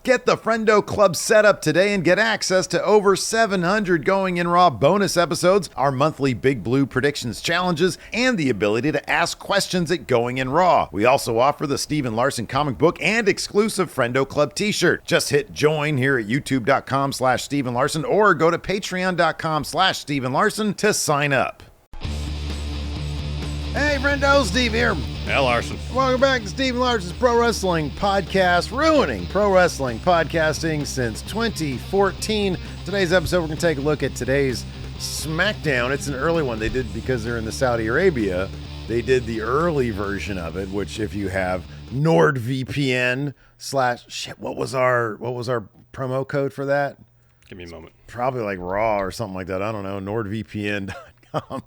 Get the Friendo Club set up today and get access to over 700 Going In Raw bonus episodes, our monthly Big Blue predictions challenges, and the ability to ask questions at Going In Raw. We also offer the Steven Larson comic book and exclusive Friendo Club t-shirt. Just hit join here at youtube.com/Steven Larson or go to patreon.com/Steven Larson to sign up. Hey, friendo, Steve here. Hey, Larson. Welcome back to Steven Larson's Pro Wrestling Podcast, ruining pro wrestling podcasting since 2014. Today's episode, we're going to take a look at today's Smackdown. It's an early one. They did, because they're in the Saudi Arabia, they did the early version of it, which if you have NordVPN / what was our promo code for that? Give me a moment. Probably like Raw or something like that. I don't know. NordVPN.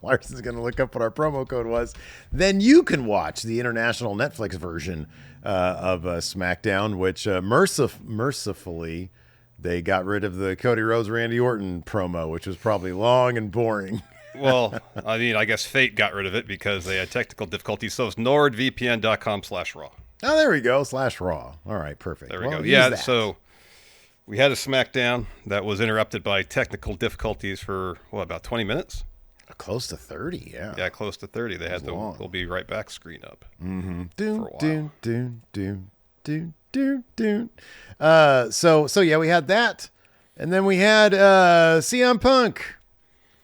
Larson's going to look up what our promo code was. Then you can watch the international Netflix version of SmackDown, which mercifully they got rid of the Cody Rhodes, Randy Orton promo, which was probably long and boring. Well, I mean, I guess fate got rid of it because they had technical difficulties. So it's nordvpn.com/raw. Oh, there we go. /Raw. All right, perfect. There we go. Yeah, so we had a SmackDown that was interrupted by technical difficulties for, about 20 minutes? Close to 30, yeah. Yeah, close to 30. They had the "We'll Be Right Back" screen up for a while. So yeah, we had that. And then we had CM Punk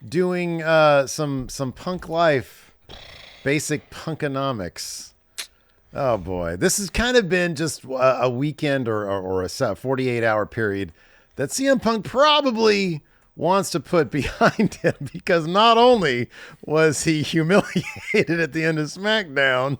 doing some Punk Life, basic Punkanomics. Oh, boy. This has kind of been just a weekend or a 48-hour period that CM Punk probably wants to put behind him, because not only was he humiliated at the end of SmackDown,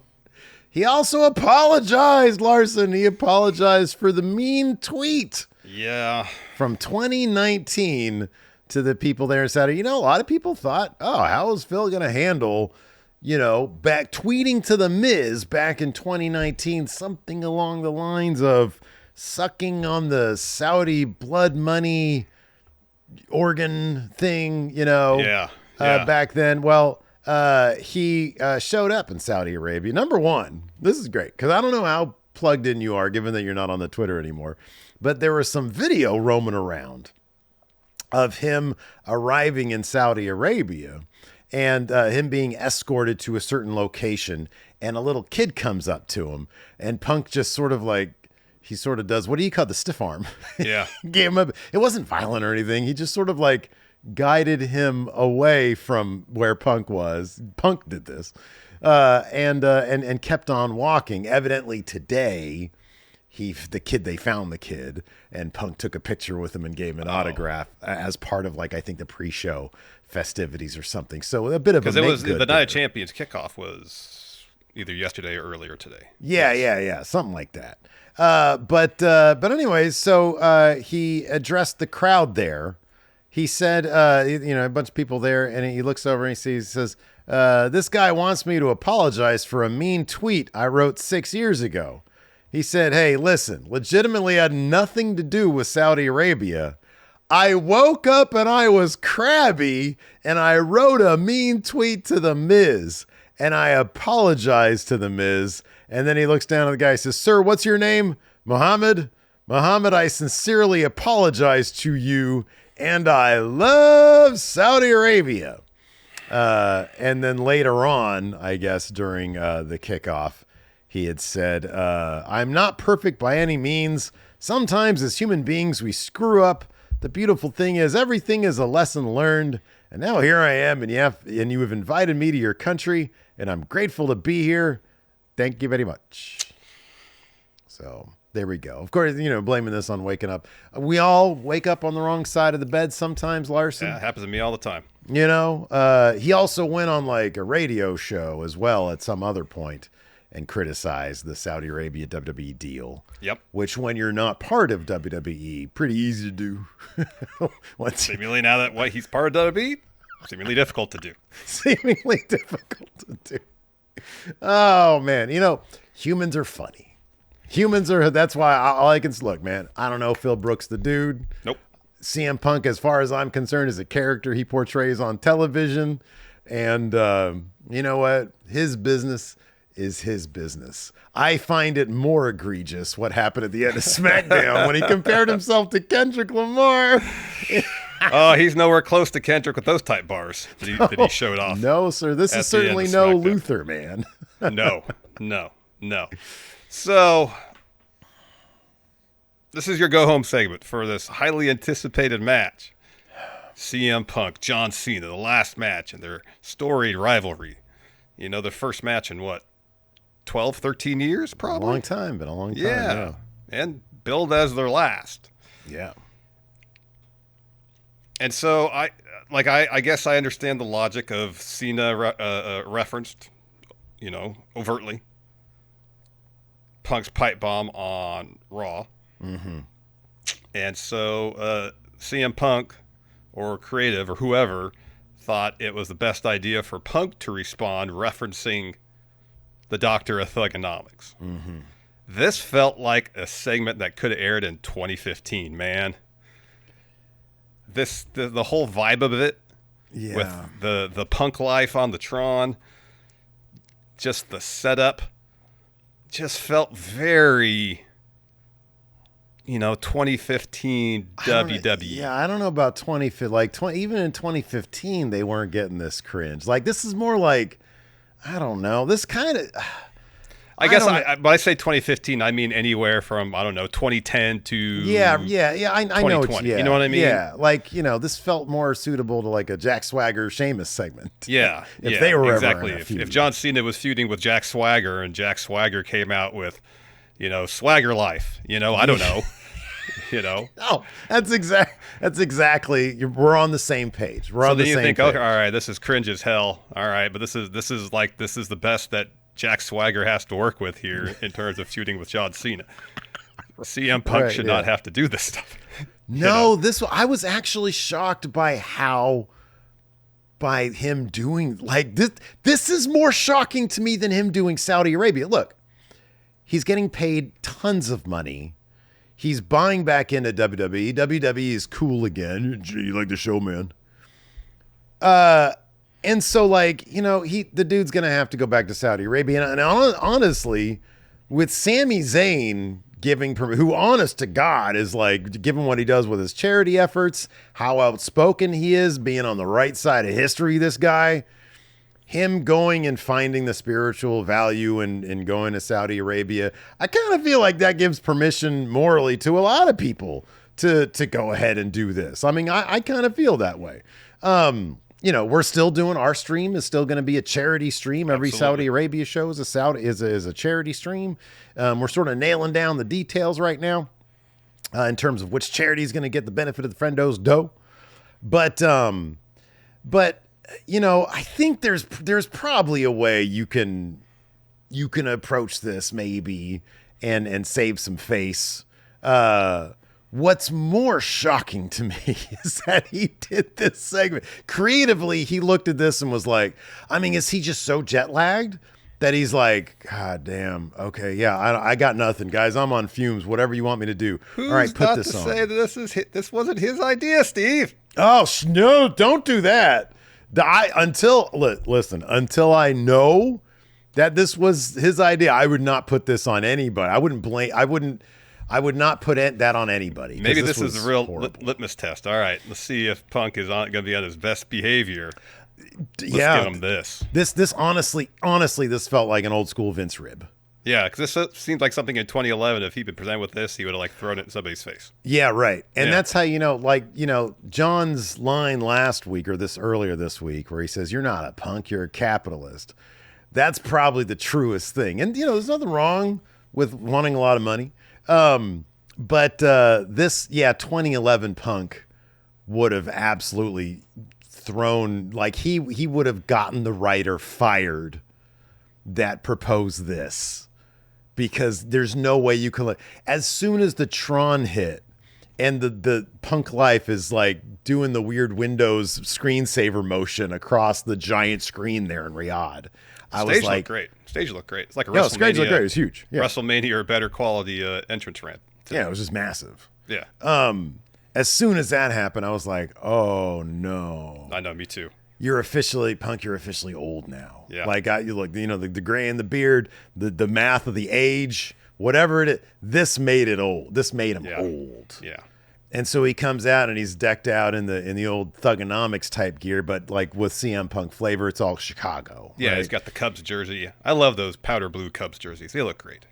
he also apologized, Larson. He apologized for the mean tweet. Yeah. From 2019 to the people there in Saudi. You know, a lot of people thought, how is Phil going to handle, back tweeting to The Miz back in 2019, something along the lines of sucking on the Saudi blood money organ thing, back then. Well, he showed up in Saudi Arabia. Number one, this is great, because I don't know how plugged in you are, given that you're not on the Twitter anymore, but there was some video roaming around of him arriving in Saudi Arabia and him being escorted to a certain location, and a little kid comes up to him, and Punk just sort of does, what do you call the stiff arm? Yeah. Gave him it wasn't violent or anything. He just sort of guided him away from where Punk was. Punk did this. And kept on walking. Evidently today, they found the kid, and Punk took a picture with him and gave him an autograph as part of I think the pre-show festivities or something. So a bit of because it was the Night of Champions kickoff was either yesterday or earlier today. Yeah, something like that. But anyways, so he addressed the crowd there. He said, a bunch of people there, and he looks over and he says, this guy wants me to apologize for a mean tweet I wrote 6 years ago. He said, hey, listen, legitimately had nothing to do with Saudi Arabia. I woke up and I was crabby, and I wrote a mean tweet to The Miz, and I apologized to The Miz. And then he looks down at the guy and says, sir, what's your name? Muhammad, I sincerely apologize to you, and I love Saudi Arabia. And then later on, I guess during the kickoff, he had said, I'm not perfect by any means. Sometimes as human beings, we screw up. The beautiful thing is everything is a lesson learned. And now here I am, and you have invited me to your country, and I'm grateful to be here. Thank you very much. So there we go. Of course, blaming this on waking up. We all wake up on the wrong side of the bed sometimes, Larson. Yeah, it happens to me all the time. He also went on a radio show as well at some other point and criticized the Saudi Arabia WWE deal. Yep. Which, when you're not part of WWE, pretty easy to do. Seemingly now that he's part of WWE, seemingly difficult to do. Seemingly difficult to do. Oh, man. Humans are funny. That's why all I can look, man. I don't know Phil Brooks the dude. Nope. CM Punk, as far as I'm concerned, is a character he portrays on television. And you know what? His business is his business. I find it more egregious what happened at the end of SmackDown when he compared himself to Kendrick Lamar. Oh, he's nowhere close to Kendrick with those tight bars that he showed off. No, sir. This is certainly no Luther, man. No. So, this is your go-home segment for this highly anticipated match. CM Punk, John Cena, the last match in their storied rivalry. You know, the first match in what, 12, 13 years, probably? A long time, been a long time. Yeah. And billed as their last. Yeah. And so I guess I understand the logic of Cena referenced, you know, overtly Punk's pipe bomb on Raw. Mm-hmm. And so CM Punk or Creative or whoever thought it was the best idea for Punk to respond referencing the Doctor of Thugonomics. Mm-hmm. This felt like a segment that could have aired in 2015, man. The whole vibe of it, yeah, with the Punk life on the Tron, just the setup, just felt very, you know, 2015 WWE. Yeah, I don't know about 2015. Even in 2015, they weren't getting this cringe. Like, this is more like, I don't know. This kind of. I guess when I say 2015, I mean anywhere from, I don't know, 2010 to yeah. I know what you know what I mean? Yeah, like, you know, this felt more suitable to like a Jack Swagger Sheamus segment. Yeah, if they were exactly. Ever in a feud. If John Cena was feuding with Jack Swagger and Jack Swagger came out with, you know, Swagger Life, you know, I don't know, you know. No, that's exactly. We're on the same page. We're on the same page. Okay, all right, this is cringe as hell. All right, but this is the best that Jack Swagger has to work with here in terms of feuding with John Cena. CM Punk should not have to do this stuff. No, I was actually shocked by him doing like this. This is more shocking to me than him doing Saudi Arabia. Look, he's getting paid tons of money. He's buying back into WWE. WWE is cool again. You like the show, man? And so, like, you know, the dude's going to have to go back to Saudi Arabia. And honestly, with Sami Zayn who, honest to God, is like, given what he does with his charity efforts, how outspoken he is, being on the right side of history, this guy, him going and finding the spiritual value in going to Saudi Arabia, I kind of feel like that gives permission morally to a lot of people to go ahead and do this. I mean, I kind of feel that way. You know, we're still doing our stream is still going to be a charity stream. Every Saudi Arabia show is a charity stream. We're sort of nailing down the details right now in terms of which charity is going to get the benefit of the Friendo's dough. But you know, I think there's probably a way you can approach this maybe and save some face. What's more shocking to me is that he did this segment. Creatively, he looked at this and was like, I mean, is he just so jet lagged that he's like, God damn, okay, yeah, I got nothing, guys. I'm on fumes. Whatever you want me to do. Who's all right, put this on. Say that this wasn't his idea, Steve? Oh, no, don't do that. Until I know that this was his idea, I would not put this on anybody. I would not put that on anybody. Maybe this is the real litmus test. All right, let's see if Punk is going to be on his best behavior. Let's give him this. This honestly, this felt like an old school Vince rib. Yeah, because this seems like something in 2011. If he'd been presented with this, he would have like thrown it in somebody's face. Yeah, right. And that's how John's line last week or earlier this week, where he says, "You're not a punk, you're a capitalist." That's probably the truest thing. And there's nothing wrong with wanting a lot of money. But 2011 Punk would have absolutely thrown, like, he would have gotten the writer fired that proposed this, because there's no way you can, as soon as the Tron hit and the Punk life is like doing the weird Windows screensaver motion across the giant screen there in Riyadh. Stage looked great. It's like a WrestleMania. Stage looked great. It was huge. Yeah. WrestleMania or better quality entrance ramp. Yeah, it was just massive. Yeah. As soon as that happened, I was like, oh no. I know, me too. you're officially Punk. You're officially old now. Yeah. Like you look, the gray in the beard, the math of the age, whatever it is. This made it old. This made him old. Yeah. And so he comes out and he's decked out in the old Thuganomics type gear, but like with CM Punk flavor, it's all Chicago. Yeah, right? he's got the Cubs jersey. I love those powder blue Cubs jerseys. They look great.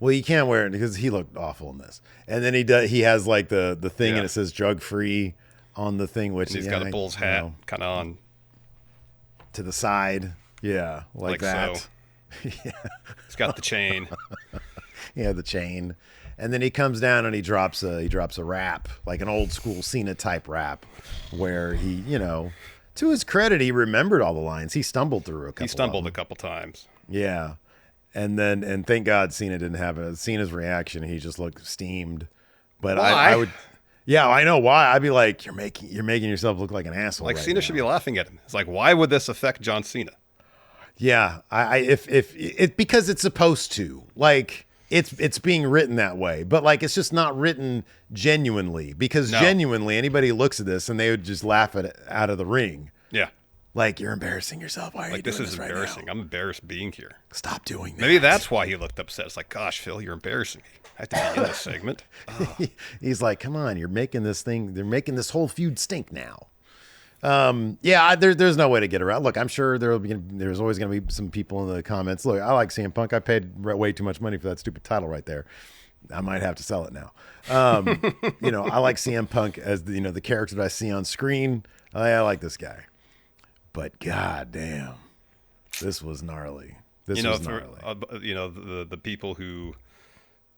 Well, you can't wear it because he looked awful in this. And then he has like the thing and it says drug free on the thing, which and he's got a Bulls hat kind of on to the side. Yeah, like that. So. Yeah. He's got the chain. Yeah, the chain. And then he comes down and he drops a rap, like an old school Cena type rap, where he, to his credit, he remembered all the lines. He stumbled through a couple. He stumbled a couple times. Yeah, and thank God Cena didn't have Cena's reaction. He just looked steamed. But I would, yeah, I know why. I'd be like, you're making yourself look like an asshole. Like right Cena now. should be laughing at him. It's like, why would this affect John Cena? Yeah, if because it's supposed to, like. It's being written that way, but like it's just not written genuinely because genuinely anybody looks at this and they would just laugh at it out of the ring. Yeah, like you're embarrassing yourself. Why are you doing this right now? This is embarrassing. I'm embarrassed being here. Stop doing that. Maybe that's why he looked upset. It's like, gosh, Phil, you're embarrassing me. I have to be in this segment. Oh. He's like, come on, you're making this thing. They're making this whole feud stink now. There's no way to get around. Look, I'm sure there's always going to be some people in the comments. Look, I like CM Punk. I paid way too much money for that stupid title right there. I might have to sell it now. I like CM Punk as the character that I see on screen. I like this guy, but god damn, this was gnarly. This was gnarly. The people who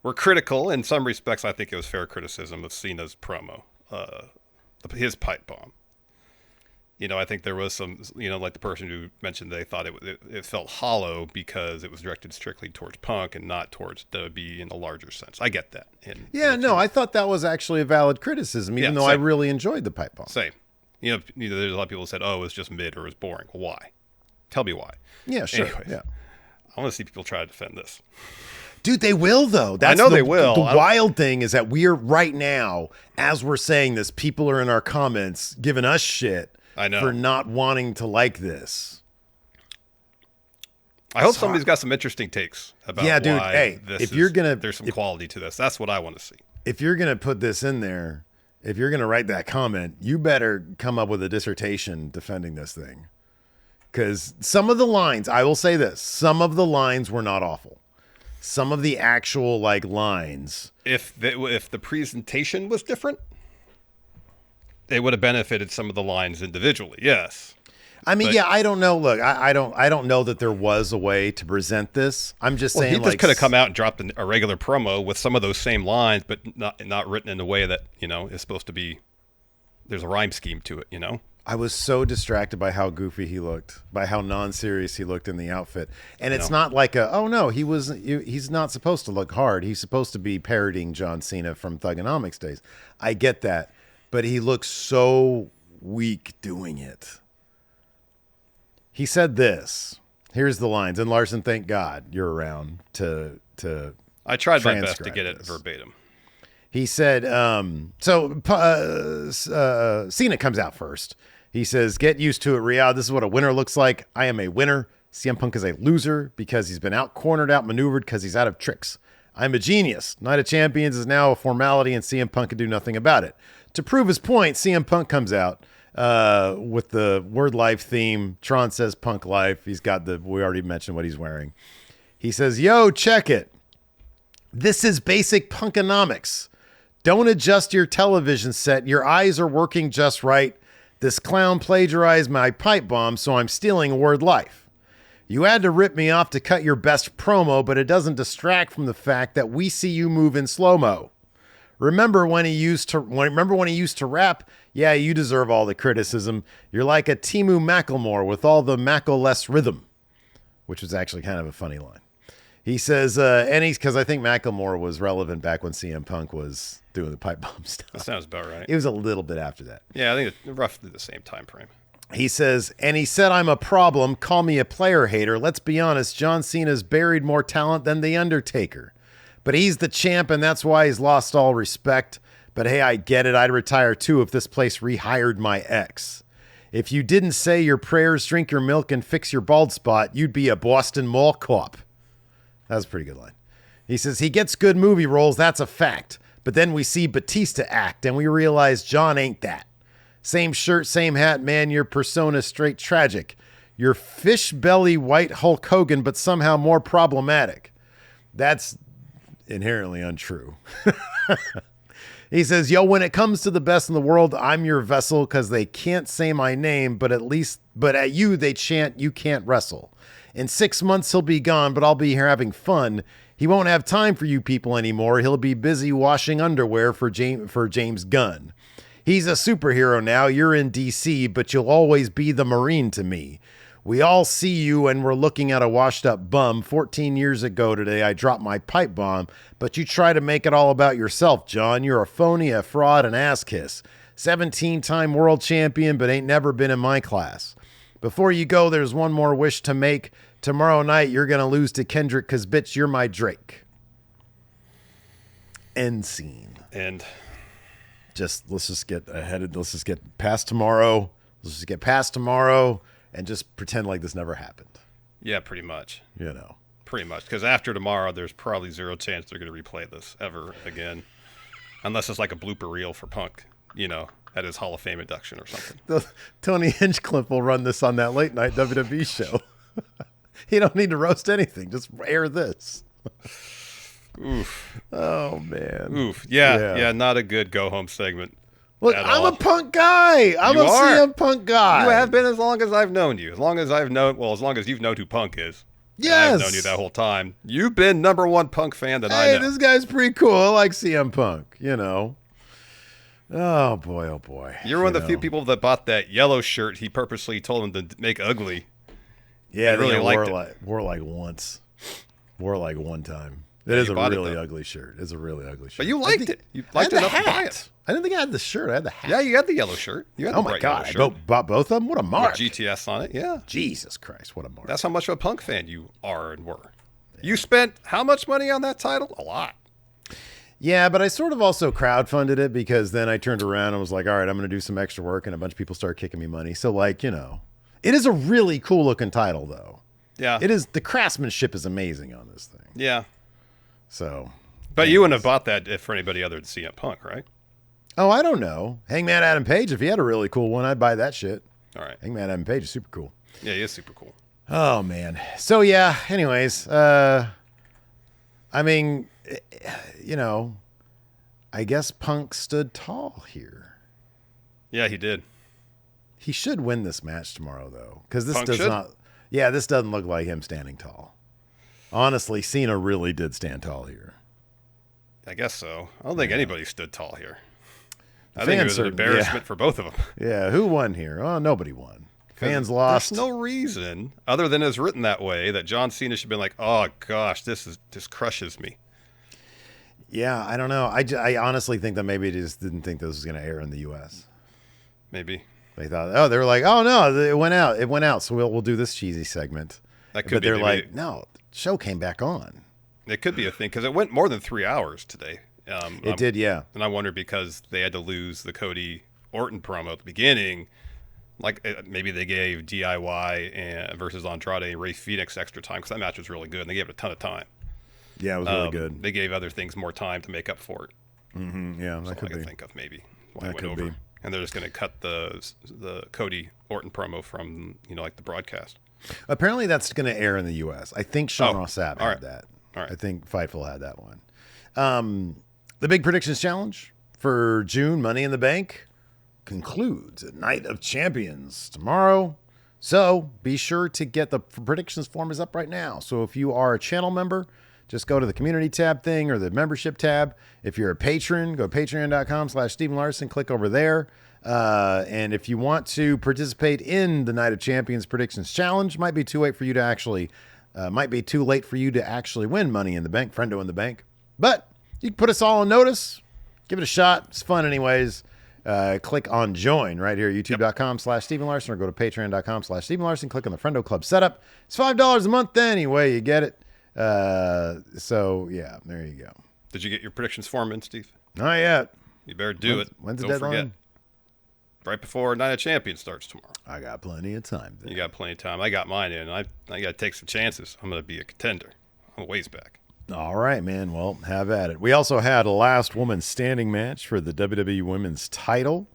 were critical in some respects, I think it was fair criticism of Cena's promo, his pipe bomb. I think there was some, like the person who mentioned they thought it felt hollow because it was directed strictly towards Punk and not towards WWE in a larger sense. I get that. I thought that was actually a valid criticism, even though I really enjoyed the pipe bomb. Same. There's a lot of people who said, oh, it was just mid or it was boring. Well, why? Tell me why. Yeah, sure. Anyways, yeah. I want to see people try to defend this. Dude, they will, though. I know they will. The wild thing is that we're right now, as we're saying this, people are in our comments giving us shit. I know. For not wanting to like this. I hope somebody's got some interesting takes about why there's some quality to this. That's what I want to see. If you're going to put this in there, if you're going to write that comment, you better come up with a dissertation defending this thing. Because some of the lines, I will say this, some of the lines were not awful. Some of the actual lines. If the presentation was different, they would have benefited some of the lines individually. Yes. I mean, I don't know. Look, I don't know that there was a way to present this. I'm just saying, he just could have come out and dropped a regular promo with some of those same lines, but not written in a way that is supposed to be. There's a rhyme scheme to it. I was so distracted by how goofy he looked, by how non-serious he looked in the outfit, and it's not like he's not supposed to look hard. He's supposed to be parodying John Cena from Thuganomics days. I get that. But he looks so weak doing it. He said this. Here's the lines. And Larson, thank God you're around to I tried my best to get it verbatim. He said, Cena comes out first. He says, get used to it, Riyadh. This is what a winner looks like. I am a winner. CM Punk is a loser because he's been out-cornered, out-maneuvered because he's out of tricks. I'm a genius. Night of Champions is now a formality and CM Punk can do nothing about it. To prove his point, CM Punk comes out with the Word Life theme. Tron says Punk Life. He's got we already mentioned what he's wearing. He says, yo, check it. This is basic Punkanomics. Don't adjust your television set. Your eyes are working just right. This clown plagiarized my pipe bomb, so I'm stealing Word Life. You had to rip me off to cut your best promo, but it doesn't distract from the fact that we see you move in slow-mo. Remember when he used to rap? Yeah, you deserve all the criticism. You're like a Timu Macklemore with all the Mackle-less rhythm, which was actually kind of a funny line. He says, because I think Macklemore was relevant back when CM Punk was doing the pipe bomb stuff. That sounds about right. It was a little bit after that. Yeah, I think it's roughly the same time frame. He says, and he said, I'm a problem. Call me a player hater. Let's be honest. John Cena's buried more talent than The Undertaker. But he's the champ, and that's why he's lost all respect. But hey, I get it. I'd retire too if this place rehired my ex. If you didn't say your prayers, drink your milk, and fix your bald spot, you'd be a Boston Mall cop. That was a pretty good line. He says, he gets good movie roles, that's a fact. But then we see Batista act, and we realize John ain't that. Same shirt, same hat, man, your persona's straight tragic. You're fish belly white Hulk Hogan, but somehow more problematic. That's inherently untrue. He says, yo, when it comes to the best in the world, I'm your vessel because they can't say my name, but at you they chant, you can't wrestle. In 6 months he'll be gone, but I'll be here having fun. He won't have time for you people anymore. He'll be busy washing underwear for James Gunn. He's a superhero now. You're in DC, but you'll always be the Marine to me. We all see you and we're looking at a washed up bum. 14 years ago today, I dropped my pipe bomb, but you try to make it all about yourself, John. You're a phony, a fraud, an ass kiss. 17-time world champion, but ain't never been in my class. Before you go, there's one more wish to make. Tomorrow night, you're going to lose to Kendrick because, bitch, you're my Drake. End scene. And let's just get ahead. Let's just get past tomorrow. Let's just get past tomorrow and just pretend like this never happened. Yeah, pretty much. You know. Pretty much. Because after tomorrow, there's probably zero chance they're going to replay this ever again. Unless it's like a blooper reel for Punk, at his Hall of Fame induction or something. The Tony Hinchcliffe will run this on that late night WWE show. He don't need to roast anything. Just air this. Oof. Oh, man. Oof. Yeah, not a good go-home segment. Look, I'm a Punk guy. I'm a CM Punk guy. You have been as long as I've known you. As long as you've known who Punk is. Yes. I've known you that whole time. You've been number one Punk fan that I know. Hey, this guy's pretty cool. I like CM Punk, Oh, boy, oh, boy. You're one of the few people that bought that yellow shirt he purposely told him to make ugly. Yeah, really liked it. Wore like once. Wore like one time. It is a really ugly shirt. It's a really ugly shirt. But you liked it. You liked it enough to buy it. I didn't think I had the shirt. I had the hat. Yeah, you had the yellow shirt. You had the bright yellow shirt. I bought both of them? What a mark. With GTS on it, yeah. Jesus Christ, what a mark. That's how much of a Punk fan you are and were. Yeah. You spent how much money on that title? A lot. Yeah, but I sort of also crowdfunded it because then I turned around and was like, all right, I'm going to do some extra work, and a bunch of people started kicking me money. So, it is a really cool looking title, though. Yeah. It is. The craftsmanship is amazing on this thing. Yeah. So. But you wouldn't have bought that for anybody other than CM Punk, right? Oh, I don't know. Hangman Adam Page, if he had a really cool one, I'd buy that shit. All right. Hangman Adam Page is super cool. Yeah, he is super cool. Oh, man. So, yeah, anyways, I guess Punk stood tall here. Yeah, he did. He should win this match tomorrow, though, because this this doesn't look like him standing tall. Honestly, Cena really did stand tall here. I guess so. I don't think anybody stood tall here. I think it was an embarrassment for both of them. Yeah, who won here? Oh, nobody won. Fans lost. There's no reason, other than it's written that way, that John Cena should have been like, oh, gosh, this crushes me. Yeah, I don't know. I honestly think that maybe they just didn't think this was going to air in the U.S. Maybe. They thought, they were like, oh, no, it went out. It went out, so we'll do this cheesy segment. That could be. But they're like, no, the show came back on. It could be a thing, because it went more than 3 hours today. It did, yeah. And I wonder because they had to lose the Cody Orton promo at the beginning, maybe they gave DIY versus Andrade and Rey Fenix extra time, because that match was really good, and they gave it a ton of time. Yeah, it was really good. They gave other things more time to make up for it. Mm-hmm, yeah, that could be. I can think of maybe why that it went over. And they're just going to cut the Cody Orton promo from the broadcast. Apparently, that's going to air in the U.S. I think Sean Ross Sapp had that. All right. I think Fightful had that one. The Big Predictions Challenge for June, Money in the Bank, concludes at Night of Champions tomorrow. So be sure to get the predictions form is up right now. So if you are a channel member, just go to the community tab thing or the membership tab. If you're a patron, go to patreon.com/Stephen Larson, click over there. And if you want to participate in the Night of Champions Predictions Challenge, might be too late for you to actually win Money in the Bank, Friendo in the Bank. But you can put us all on notice. Give it a shot. It's fun anyways. Click on join right here, youtube.com/Stephen Larson, or go to patreon.com/Stephen Larson. Click on the Friendo Club setup. It's $5 a month anyway. You get it. So yeah, there you go. Did you get your predictions form in, Steve? Not yet. You better do it. When's the deadline? right before Night of Champions starts tomorrow. I got plenty of time then. You got plenty of time. I got mine in. I got to take some chances. I'm going to be a contender. I'm a ways back. All right, man. Well, have at it. We also had a last woman standing match for the WWE Women's title.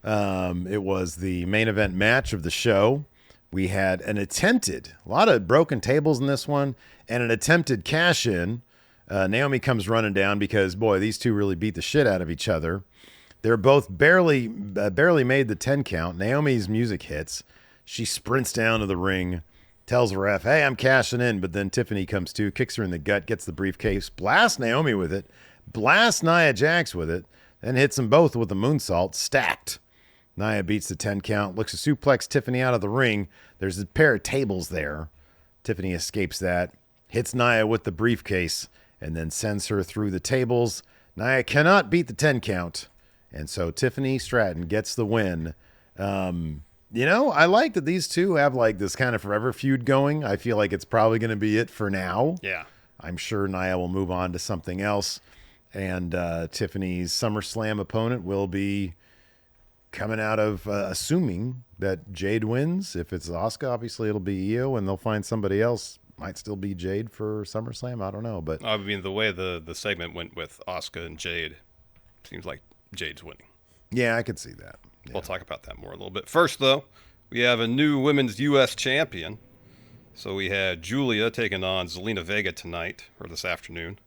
It was the main event match of the show. We had a lot of broken tables in this one, and an attempted cash-in. Naomi comes running down because, boy, these two really beat the shit out of each other. They're both barely made the 10 count. Naomi's music hits. She sprints down to the ring, tells the ref, hey, I'm cashing in. But then Tiffany comes to, kicks her in the gut, gets the briefcase, blasts Naomi with it, blasts Nia Jax with it, then hits them both with a moonsault, stacked. Nia beats the 10 count, looks to suplex Tiffany out of the ring. There's a pair of tables there. Tiffany escapes that, hits Nia with the briefcase, and then sends her through the tables. Nia cannot beat the 10 count. And so Tiffany Stratton gets the win. I like that these two have like this kind of forever feud going. I feel like it's probably going to be it for now. Yeah. I'm sure Nia will move on to something else. And Tiffany's SummerSlam opponent will be coming out of assuming that Jade wins. If it's Asuka, obviously it'll be Io, and they'll find somebody else. Might still be Jade for SummerSlam. I don't know. But I mean, the way the segment went with Asuka and Jade, seems like Jade's winning. Yeah, I could see that. Yeah. We'll talk about that more a little bit. First, though, we have a new women's U.S. champion. So we had Julia taking on Zelina Vega tonight, or this afternoon.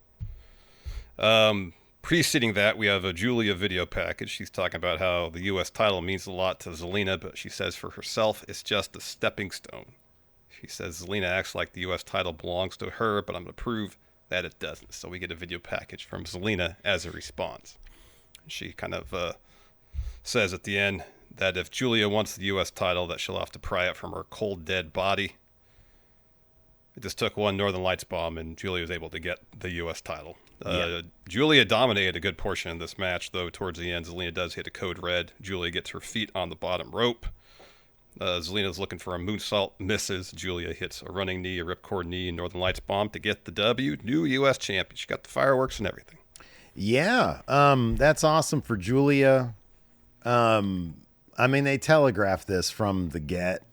Preceding that, we have a Julia video package. She's talking about how the U.S. title means a lot to Zelina, but she says for herself, it's just a stepping stone. She says Zelina acts like the U.S. title belongs to her, but I'm going to prove that it doesn't. So we get a video package from Zelina as a response. She kind of says at the end that if Julia wants the U.S. title, that she'll have to pry it from her cold, dead body. It just took one Northern Lights bomb, and Julia was able to get the U.S. title. Julia dominated a good portion of this match, though towards the end, Zelina does hit a code red. Julia gets her feet on the bottom rope. Zelina's looking for a moonsault, misses. Julia hits a running knee, a ripcord knee, and Northern Lights bomb to get the W. New U.S. champion. She got the fireworks and everything. Yeah, that's awesome for Julia. I mean, they telegraphed this from the get.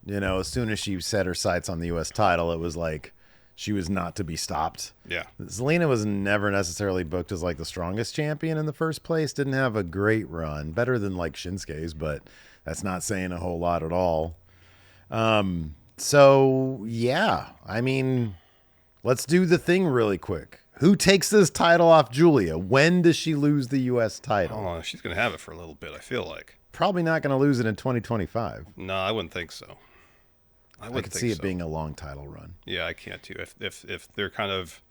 As soon as she set her sights on the U.S. title, it was like she was not to be stopped. Yeah. Zelina was never necessarily booked as like the strongest champion in the first place. Didn't have a great run. Better than like Shinsuke's, but that's not saying a whole lot at all. So, yeah. I mean, let's do the thing really quick. Who takes this title off Julia? When does she lose the U.S. title? Oh, she's going to have it for a little bit, I feel like. Probably not going to lose it in 2025. No, I wouldn't think so. I could see it being a long title run. Yeah, I can too. If they're kind of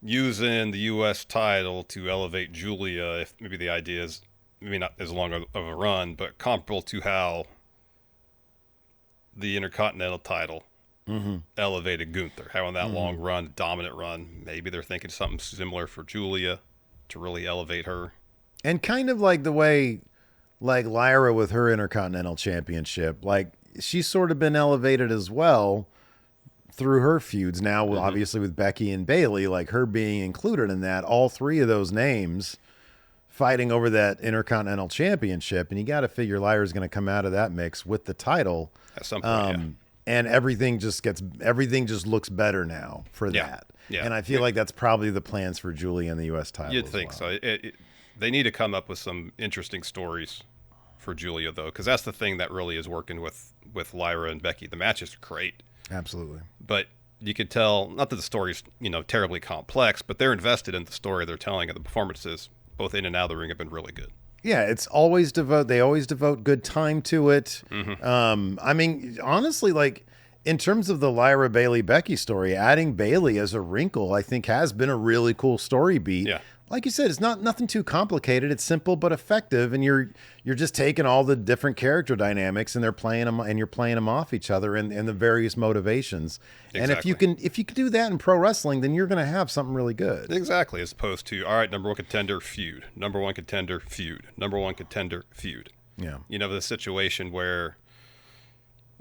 using the U.S. title to elevate Julia, if maybe the idea is maybe not as long of a run, but comparable to how the Intercontinental title elevated Gunther, having that long run, dominant run. Maybe they're thinking something similar for Julia to really elevate her. And kind of like the way, like Lyra with her Intercontinental Championship, like she's sort of been elevated as well through her feuds now, obviously with Becky and Bayley, like her being included in that. All three of those names fighting over that Intercontinental Championship, and you got to figure Lyra's going to come out of that mix with the title at some point. And everything just looks better now for that. Yeah. And I feel like that's probably the plans for Julia and the U.S. title. You'd think so. They need to come up with some interesting stories for Julia, though, because that's the thing that really is working with Lyra and Becky. The matches are great. Absolutely. But you could tell, not that the story's, terribly complex, but they're invested in the story they're telling, and the performances, both in and out of the ring, have been really good. Yeah, they always devote good time to it. I mean, honestly, like in terms of the Lyra Bayley Becky story, adding Bayley as a wrinkle, I think has been a really cool story beat. Yeah. Like you said, it's nothing too complicated. It's simple but effective, and you're just taking all the different character dynamics and you're playing them off each other and the various motivations. Exactly. And if you can do that in pro wrestling, then you're going to have something really good. Exactly, as opposed to, all right, number one contender, feud. Number one contender, feud. Number one contender, feud. Yeah. The situation where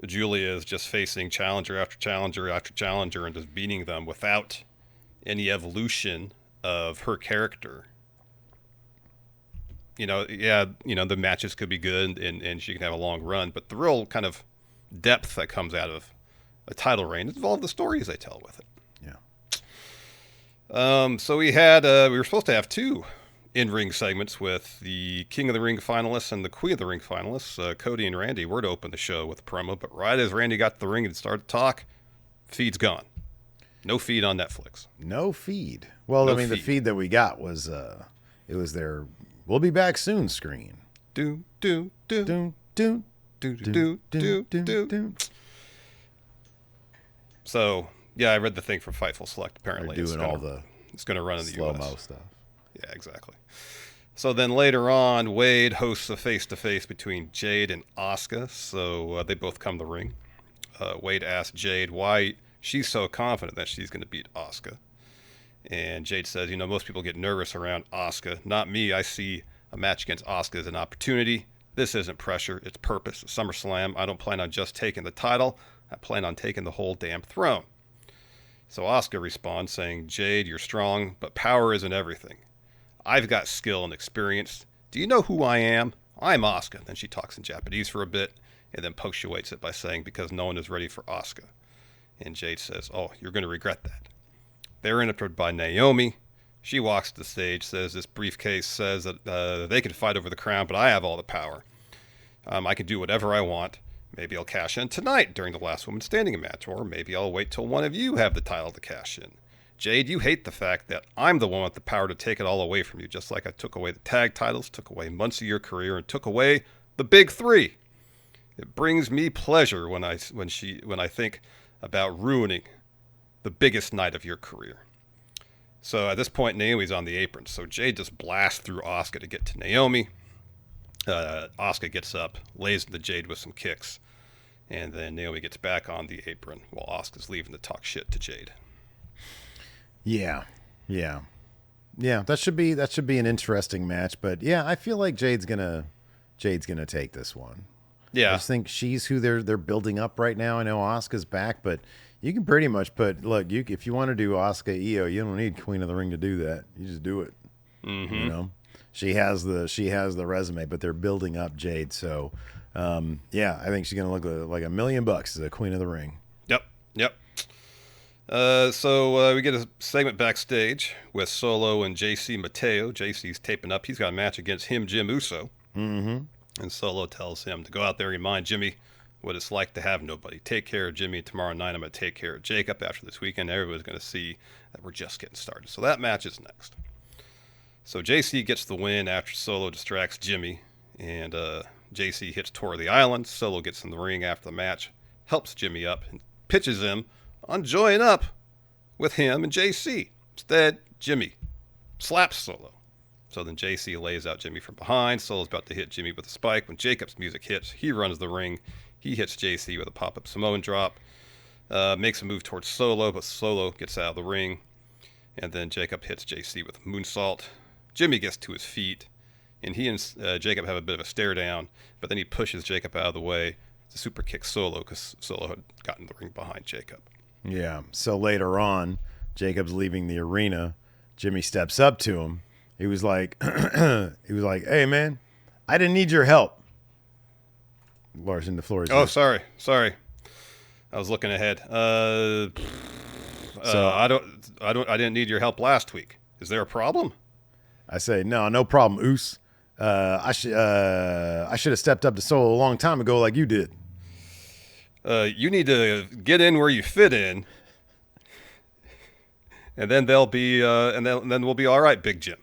Julia is just facing challenger after challenger after challenger and just beating them without any evolution of her character. the matches could be good and she can have a long run, but the real kind of depth that comes out of a title reign is all the stories they tell with it. Yeah. So we were supposed to have 2 in-ring segments with the King of the Ring finalists and the Queen of the Ring finalists. Cody and Randy were to open the show with a promo, but right as Randy got to the ring and started to talk, feed's gone. No feed on Netflix. No feed. Well, No I mean, the feed. feed that we got was it was their "We'll be back soon" screen. Do do do Do do do do do do do. So yeah, I read the thing from Fightful Select. Apparently, They're doing all the it's going to run in the slow-mo U.S. stuff. Yeah, exactly. So then later on, Wade hosts a face-to-face between Jade and Asuka. So they both come to the ring. Wade asks Jade why she's so confident that she's going to beat Asuka. And Jade says, most people get nervous around Asuka. Not me. I see a match against Asuka as an opportunity. This isn't pressure. It's purpose. SummerSlam, I don't plan on just taking the title. I plan on taking the whole damn throne. So Asuka responds saying, Jade, you're strong, but power isn't everything. I've got skill and experience. Do you know who I am? I'm Asuka. Then she talks in Japanese for a bit and then punctuates it by saying, because no one is ready for Asuka. And Jade says, oh, you're going to regret that. They're interrupted by Naomi. She walks to the stage, says this briefcase says that they can fight over the crown, but I have all the power. I can do whatever I want. Maybe I'll cash in tonight during the last woman standing match, or maybe I'll wait till one of you have the title to cash in. Jade, you hate the fact that I'm the one with the power to take it all away from you, just like I took away the tag titles, took away months of your career, and took away the big 3. It brings me pleasure when I think about ruining the biggest night of your career. So at this point, Naomi's on the apron. So Jade just blasts through Asuka to get to Naomi. Asuka gets up, lays into Jade with some kicks, and then Naomi gets back on the apron while Asuka's leaving to talk shit to Jade. Yeah. That should be an interesting match. But yeah, I feel like Jade's gonna take this one. Yeah, I just think she's who they're building up right now. I know Asuka's back, but you can pretty much if you want to do Asuka Io, you don't need Queen of the Ring to do that. You just do it. Mm-hmm. She has the resume, but they're building up Jade. So I think she's gonna look like $1 million as a Queen of the Ring. Yep. So we get a segment backstage with Solo and JC Mateo. JC's taping up. He's got a match against Jim Uso. Mm-hmm. And Solo tells him to go out there and remind Jimmy what it's like to have nobody. Take care of Jimmy. Tomorrow night I'm going to take care of Jacob. After this weekend, everybody's going to see that we're just getting started. So that match is next. So JC gets the win after Solo distracts Jimmy. And JC hits Tour of the Island. Solo gets in the ring after the match, helps Jimmy up, and pitches him on joining up with him and JC. Instead, Jimmy slaps Solo. So then JC lays out Jimmy from behind. Solo's about to hit Jimmy with a spike. When Jacob's music hits, he runs the ring. He hits JC with a pop-up Samoan drop. Makes a move towards Solo, but Solo gets out of the ring. And then Jacob hits JC with a moonsault. Jimmy gets to his feet. And he and Jacob have a bit of a stare down. But then he pushes Jacob out of the way to super kick Solo because Solo had gotten the ring behind Jacob. Yeah. So later on, Jacob's leaving the arena. Jimmy steps up to him. He was like, hey, man, I didn't need your help. Larson, the floor is Oh, yours. sorry. I was looking ahead. I didn't need your help last week. Is there a problem? I say, no problem, Oos. I should have stepped up to Solo a long time ago like you did. You need to get in where you fit in. And then they'll be, and then we'll be all right, Big Jim.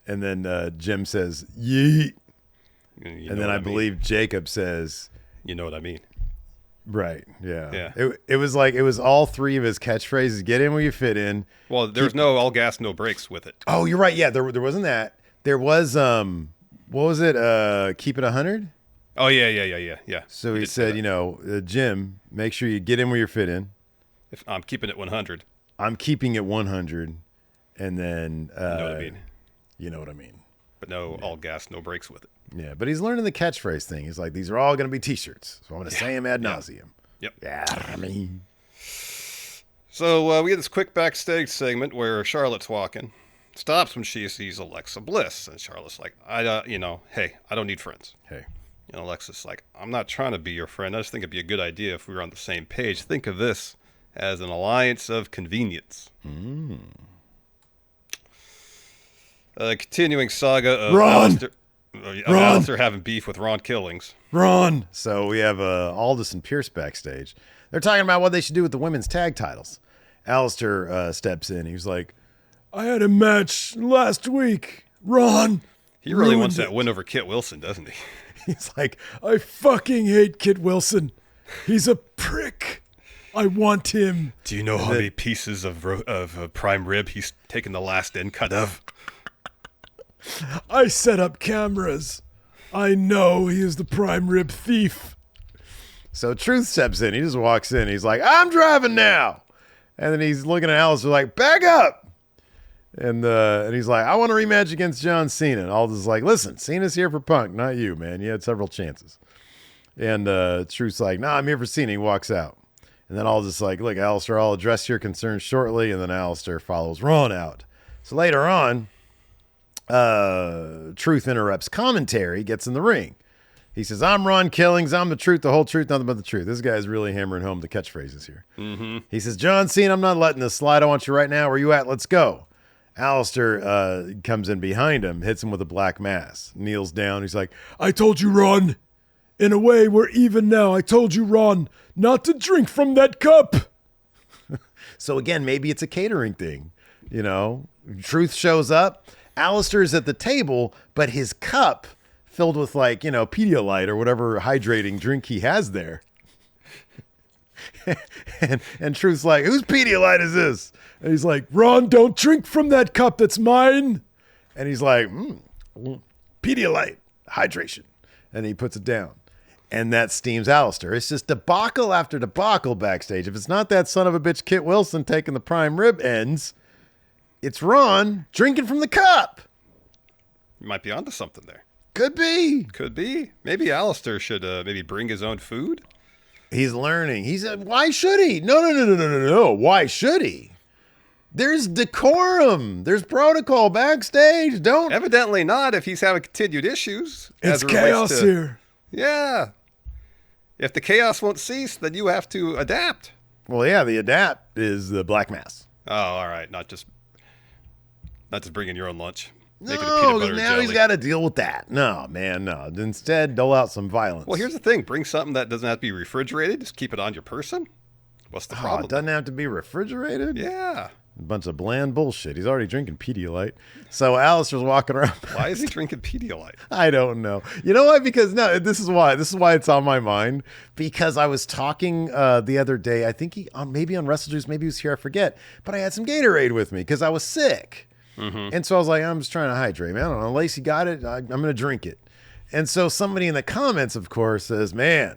And then Jim says, yeet. You And know then what I believe Jacob says, You know what I mean? right. Yeah. Yeah. It was like, it was all 3 of his catchphrases. Get in where you fit in. Well, there's no all gas, no brakes with it. Oh, you're right. Yeah. There wasn't that. There was, what was it? Keep it 100. Oh, yeah. So You he did say said, that. Jim, make sure you get in where you fit in. If I'm keeping it 100. I'm keeping it 100. And then, You know what I mean? You know what I mean. But no all gas, no brakes with it. Yeah, but he's learning the catchphrase thing. He's like, these are all going to be T-shirts. So I'm going to say them ad nauseum. Yep. Yeah, I mean. So we get this quick backstage segment where Charlotte's walking. stops when she sees Alexa Bliss, and Charlotte's like, hey, I don't need friends. Hey. And Alexa's like, I'm not trying to be your friend. I just think it'd be a good idea if we were on the same page. Think of this as an alliance of convenience. Continuing saga of Alistair having beef with Ron Killings. Ron. So we have Aldis and Pierce backstage. They're talking about what they should do with the women's tag titles. Alistair steps in. He's like, I had a match last week. Ron. He really wants that win over Kit Wilson, doesn't he? He's like, I fucking hate Kit Wilson. He's a prick. I want him. Do you know how many pieces of prime rib he's taken the last end cut of? I set up cameras. I know he is the prime rib thief. So Truth steps in. He just walks in. He's like, I'm driving now. And then he's looking at Alistair like, back up. And he's like, I want a rematch against John Cena. And Aldis is like, listen, Cena's here for Punk, not you, man. You had several chances. And Truth's like, nah, I'm here for Cena. He walks out. And then Aldis is like, look, Alistair, I'll address your concerns shortly. And then Alistair follows Ron out. So later on, Truth interrupts commentary, gets in the ring. He says, I'm Ron Killings. I'm the truth, the whole truth, nothing but the truth. This guy's really hammering home the catchphrases here. He says, John Cena, I'm not letting this slide. I want you right now. Where you at? Let's go. Alistair comes in behind him, hits him with a black mass, kneels down. He's like, I told you, Ron. In a way, we're even now. I told you, Ron, not to drink from that cup. So again, maybe it's a catering thing. You know, Truth shows up. Alistair's at the table, but his cup filled with Pedialyte or whatever hydrating drink he has there. and Truth's like, whose Pedialyte is this? And he's like, Ron, don't drink from that cup. That's mine. And he's like, Pedialyte, hydration. And he puts it down. And that steams Alistair. It's just debacle after debacle backstage. If it's not that son of a bitch Kit Wilson taking the prime rib ends, it's Ron drinking from the cup. You might be onto something there. Could be. Could be. Maybe Alistair should maybe bring his own food. He's learning. He said, why should he? No. Why should he? There's decorum. There's protocol backstage. Don't. Evidently not if he's having continued issues. It's chaos here. Yeah. If the chaos won't cease, then you have to adapt. Well, yeah, the adapt is the black mass. Oh, all right. Not just bringing your own lunch. No, now he's got to deal with that. No, man, no. Instead, dole out some violence. Well, here's the thing. Bring something that doesn't have to be refrigerated. Just keep it on your person. What's the problem? It doesn't have to be refrigerated? Yeah. A bunch of bland bullshit. He's already drinking Pedialyte. So Alistair's walking around. Why is he drinking Pedialyte? I don't know. You know why? Because this is why it's on my mind. Because I was talking the other day. I think maybe on Wrestle Juice, maybe he was here. I forget. But I had some Gatorade with me because I was sick. And so I was like, I'm just trying to hydrate, man. I don't know. Lacey got it. I'm going to drink it. And so somebody in the comments, of course, says, man,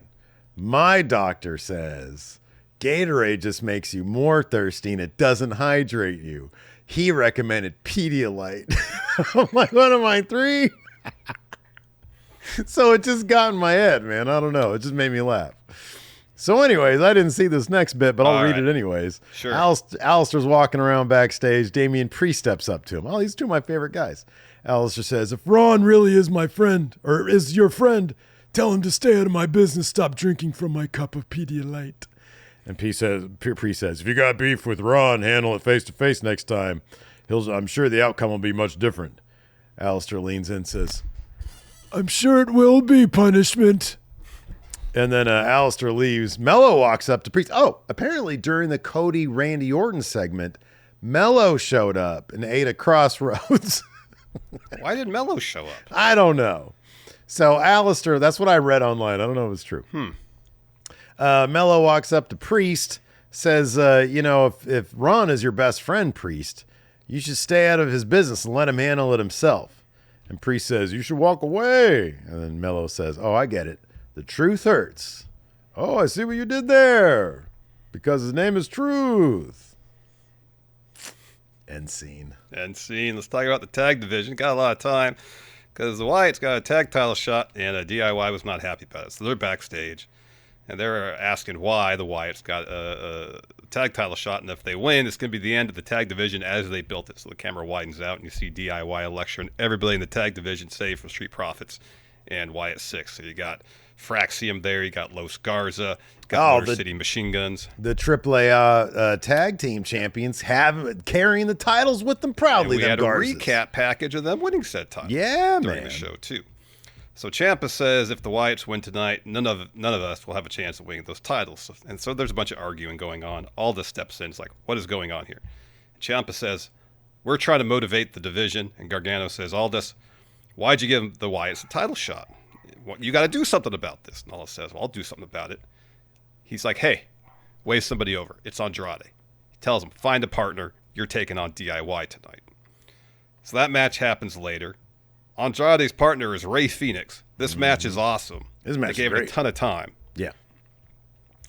my doctor says Gatorade just makes you more thirsty and it doesn't hydrate you. He recommended Pedialyte. I'm like, what am I, 3? So it just got in my head, man. I don't know. It just made me laugh. So anyways, I didn't see this next bit, but I'll read it anyways. Sure. Alistair's walking around backstage. Damian Priest steps up to him. Oh, these two of my favorite guys. Alistair says, if Ron really is my friend, or is your friend, tell him to stay out of my business. Stop drinking from my cup of Pedialyte. And Priest says, if you got beef with Ron, handle it face to face next time. I'm sure the outcome will be much different. Alistair leans in and says, I'm sure it will be punishment. And then Alistair leaves. Mello walks up to Priest. Oh, apparently during the Cody-Randy Orton segment, Mello showed up and ate a Crossroads. Why did Mello show up? I don't know. So Alistair, that's what I read online. I don't know if it's true. Mello walks up to Priest, says, if Ron is your best friend, Priest, you should stay out of his business and let him handle it himself. And Priest says, you should walk away. And then Mello says, oh, I get it. The truth hurts. Oh, I see what you did there. Because his name is Truth. End scene. Let's talk about the tag division. Got a lot of time because the Wyatts got a tag title shot and DIY was not happy about it. So they're backstage and they're asking why the Wyatts got a tag title shot, and if they win, it's going to be the end of the tag division as they built it. So the camera widens out, and you see DIY lecturing everybody in the tag division, save for Street Profits and Wyatt Six. So you got Fraxium there, you got Los Garza, you got Motor City Machine Guns. The AAA tag team champions carrying the titles with them proudly. And we had a recap package of them winning said titles during the show, too. So Ciampa says if the Wyatts win tonight, none of us will have a chance of winning those titles. And so there's a bunch of arguing going on. Aldis steps in. It's like, what is going on here? Ciampa says, we're trying to motivate the division. And Gargano says, Aldis, why'd you give the Wyatts a title shot? You got to do something about this. And Aldis says, well, I'll do something about it. He's like, hey, wave somebody over. It's Andrade. He tells him, find a partner. You're taking on DIY tonight. So that match happens later. Andrade's partner is Rey Fenix. This match is awesome. This match they gave it a ton of time. Yeah.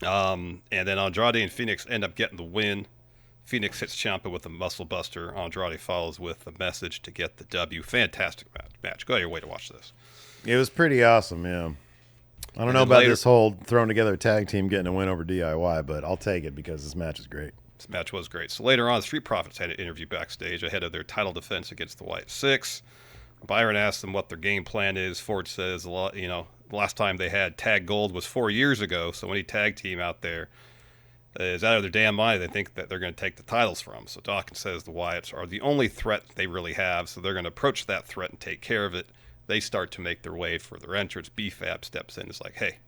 And then Andrade and Fenix end up getting the win. Fenix hits Ciampa with a muscle buster. Andrade follows with a message to get the W. Fantastic match. Go out of your way to watch this. It was pretty awesome, yeah. I don't know about this whole throwing together a tag team getting a win over DIY, but I'll take it because this match is great. This match was great. So later on, Street Profits had an interview backstage ahead of their title defense against the Wyatt Six. Byron asks them what their game plan is. Ford says, the last time they had tag gold was 4 years ago, so any tag team out there is out of their damn mind. They think that they're going to take the titles from. So Dawkins says the Wyatts are the only threat they really have, so they're going to approach that threat and take care of it. They start to make their way for their entrance. BFAB steps in. It's like, hey,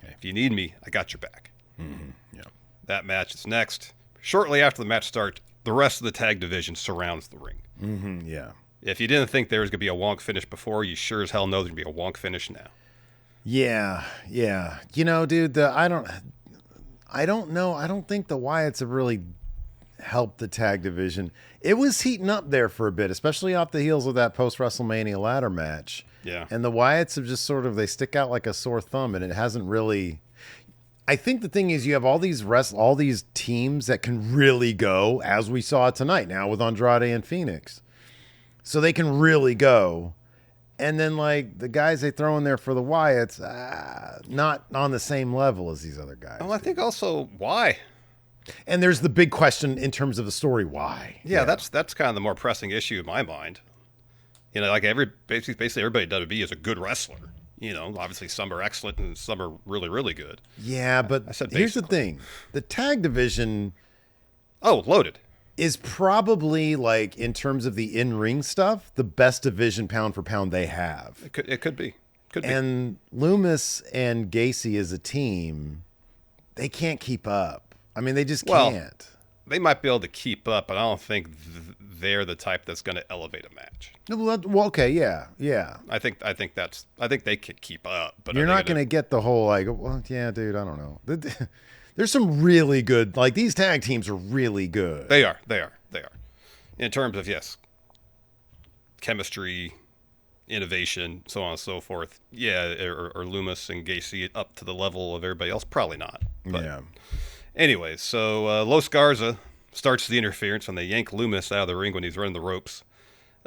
if you need me, I got your back. Mm-hmm. Yeah. That match is next. Shortly after the match starts, the rest of the tag division surrounds the ring. Mm-hmm. Yeah. If you didn't think there was going to be a wonk finish before, you sure as hell know there's going to be a wonk finish now. Yeah. Dude, I don't know. I don't think the Wyatts have really helped the tag division. It was heating up there for a bit, especially off the heels of that post-WrestleMania ladder match. Yeah. And the Wyatts have just they stick out like a sore thumb, and it hasn't really... I think the thing is you have all these teams that can really go, as we saw tonight now with Andrade and Phoenix. So they can really go. And then, the guys they throw in there for the Wyatts, not on the same level as these other guys. Well, I think also, why? And there's the big question in terms of the story, why? Yeah, that's kind of the more pressing issue in my mind. Basically everybody at WWE is a good wrestler. Obviously some are excellent and some are really, really good. Yeah, but here's the thing. The tag division... Oh, loaded. Is probably, in terms of the in-ring stuff, the best division pound for pound they have. It could be. And Loomis and Gacy as a team, they can't keep up. I mean, they just can't. They might be able to keep up, but I don't think they're the type that's going to elevate a match. Well, okay, yeah. I think they could keep up, but you're not going to get the whole yeah, dude, I don't know. There's some really good, these tag teams are really good. They are. In terms of, yes, chemistry, innovation, so on and so forth. Yeah, or Loomis and Gacy up to the level of everybody else? Probably not. But yeah. Anyway, so Los Garza starts the interference and they yank Loomis out of the ring when he's running the ropes.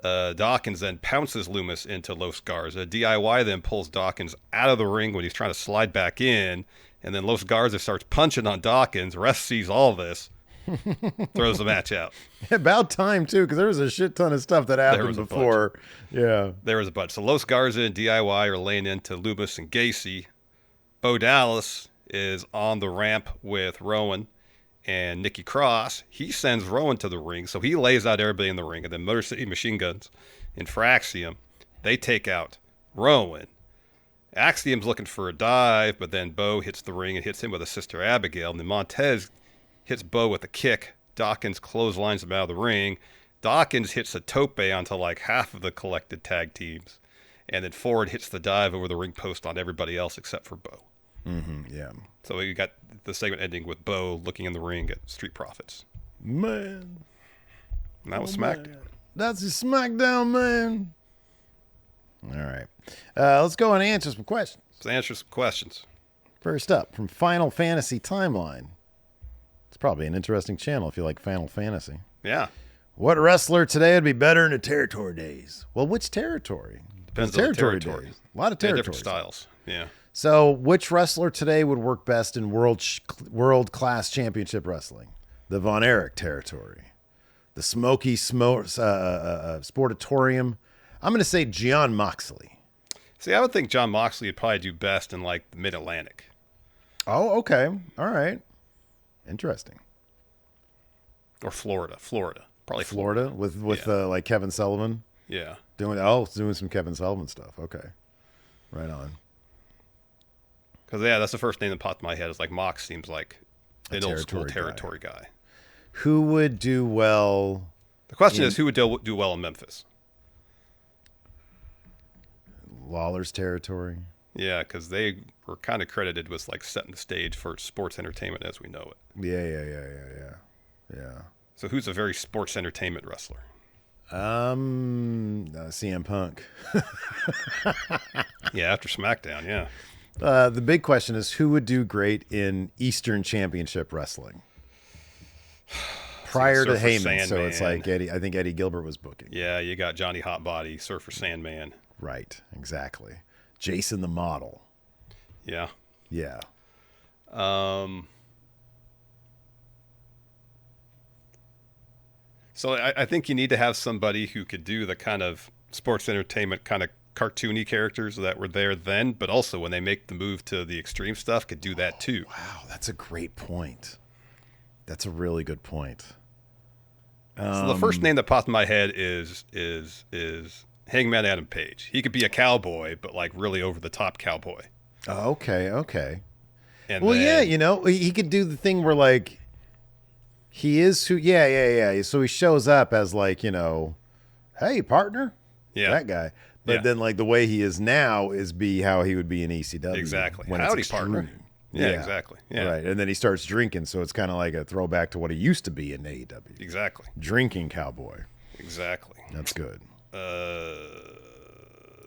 Dawkins then pounces Loomis into Los Garza. DIY then pulls Dawkins out of the ring when he's trying to slide back in. And then Los Garza starts punching on Dawkins. Ref sees all this, throws the match out. About time, too, because there was a shit ton of stuff that happened before. Yeah. There was a bunch. So Los Garza and DIY are laying into Loomis and Gacy. Bo Dallas is on the ramp with Rowan and Nikki Cross. He sends Rowan to the ring, so he lays out everybody in the ring. And then Motor City Machine Guns and Fraxium, they take out Rowan. Axiom's looking for a dive, but then Bo hits the ring and hits him with a Sister Abigail. And then Montez hits Bo with a kick. Dawkins clotheslines him out of the ring. Dawkins hits a tope onto half of the collected tag teams. And then Ford hits the dive over the ring post on everybody else except for Bo. Mm-hmm, yeah. So you got the segment ending with Bo looking in the ring at Street Profits. Man. And that was Smackdown. Man. That's a Smackdown, man. All right. Let's go and answer some questions. Let's answer some questions. First up, from Final Fantasy Timeline. It's probably an interesting channel if you like Final Fantasy. Yeah. What wrestler today would be better in the territory days? Well, which territory? Depends on the territory. Days. A lot of territories. Different styles. Yeah. So, which wrestler today would work best in world class championship wrestling? The Von Erich territory, the Sportatorium. I'm going to say Jon Moxley. See, I would think Jon Moxley would probably do best in like the Mid-Atlantic. Oh, okay. All right. Interesting. Or Florida. Probably Florida with like Kevin Sullivan. Yeah. Doing some Kevin Sullivan stuff. Okay. Right on. Because, yeah, that's the first name that popped in my head. Is like Mox seems like an old school territory guy. Who would do well? The question is, who would do well in Memphis? Lawler's territory. Yeah, because they were kind of credited with like setting the stage for sports entertainment as we know it. Yeah. So who's a very sports entertainment wrestler? CM Punk. Yeah, after Smackdown, yeah. The big question is who would do great in Eastern Championship Wrestling? Prior to Heyman, Sandman. So it's like Eddie. I think Eddie Gilbert was booking. Yeah, you got Johnny Hotbody, Surfer Sandman. Right, exactly. Jason the Model. Yeah. Yeah. So I think you need to have somebody who could do the kind of sports entertainment kind of cartoony characters that were there then, but also when they make the move to the extreme stuff, could do that too. Wow, that's a great point. That's a really good point. So the first name that popped in my head is Hangman Adam Page. He could be a cowboy, but like really over the top cowboy. Oh, okay. And well, then, yeah, he could do the thing where like he is who. Yeah. So he shows up as like, hey partner, that guy. But then like the way he is now is how he would be in ECW. Exactly. When Howdy, it's partner. Yeah, exactly. Yeah. Right. And then he starts drinking, so it's kind of like a throwback to what he used to be in AEW. Exactly. Drinking cowboy. Exactly. That's good.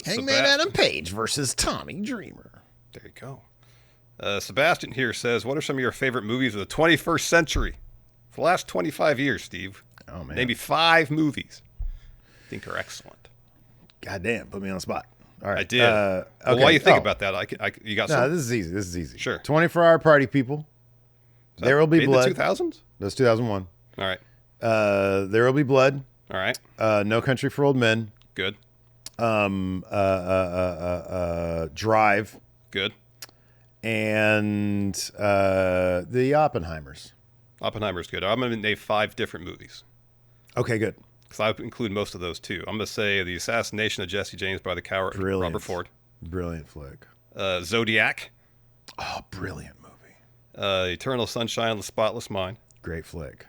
Hangman Adam Page versus Tommy Dreamer. There you go. Sebastian here says, what are some of your favorite movies of the 21st century? For the last 25 years, Steve. Oh, man. Maybe 5 movies I think are excellent. Goddamn, put me on the spot. All right. I did. Well, while you think about that, you got some? This is easy. Sure. 24-hour party, people. There will be blood. The 2000s? That's 2001. All right. There will be blood. All right. No Country for Old Men. Good. Drive. Good. And the Oppenheimers. Oppenheimer's good. I'm going to name 5 different movies. Okay, good. Because I include most of those too. I'm going to say The Assassination of Jesse James by the Coward, Robert Ford. Brilliant flick. Zodiac. Oh, brilliant movie. Eternal Sunshine of the Spotless Mind. Great flick.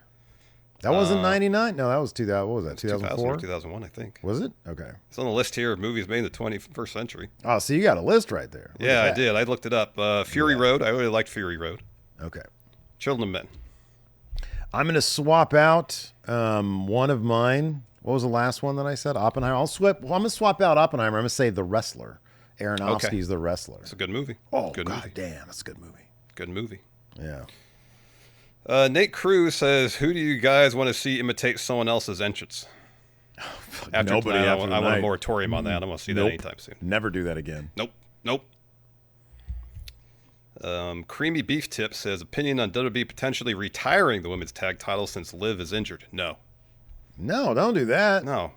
That wasn't 99? No, that was 2000. What was that, 2004? 2001, I think. Was it? Okay. It's on the list here of movies made in the 21st century. Oh, so you got a list right there. Yeah, I did. I looked it up. Fury Road. I really liked Fury Road. Okay. Children of Men. I'm going to swap out one of mine. What was the last one that I said? Oppenheimer. I'm going to swap out Oppenheimer. I'm going to say The Wrestler. Aronofsky's The Wrestler. It's a good movie. Oh, good God movie. damn. It's a good movie. Good movie. Yeah. Nate Cruz says, who do you guys want to see imitate someone else's entrance? Nobody. I want a moratorium on that. I don't want to see that anytime soon. Never do that again. Nope. Creamy Beef Tip says, opinion on WWE potentially retiring the women's tag title since Liv is injured. No, don't do that. No.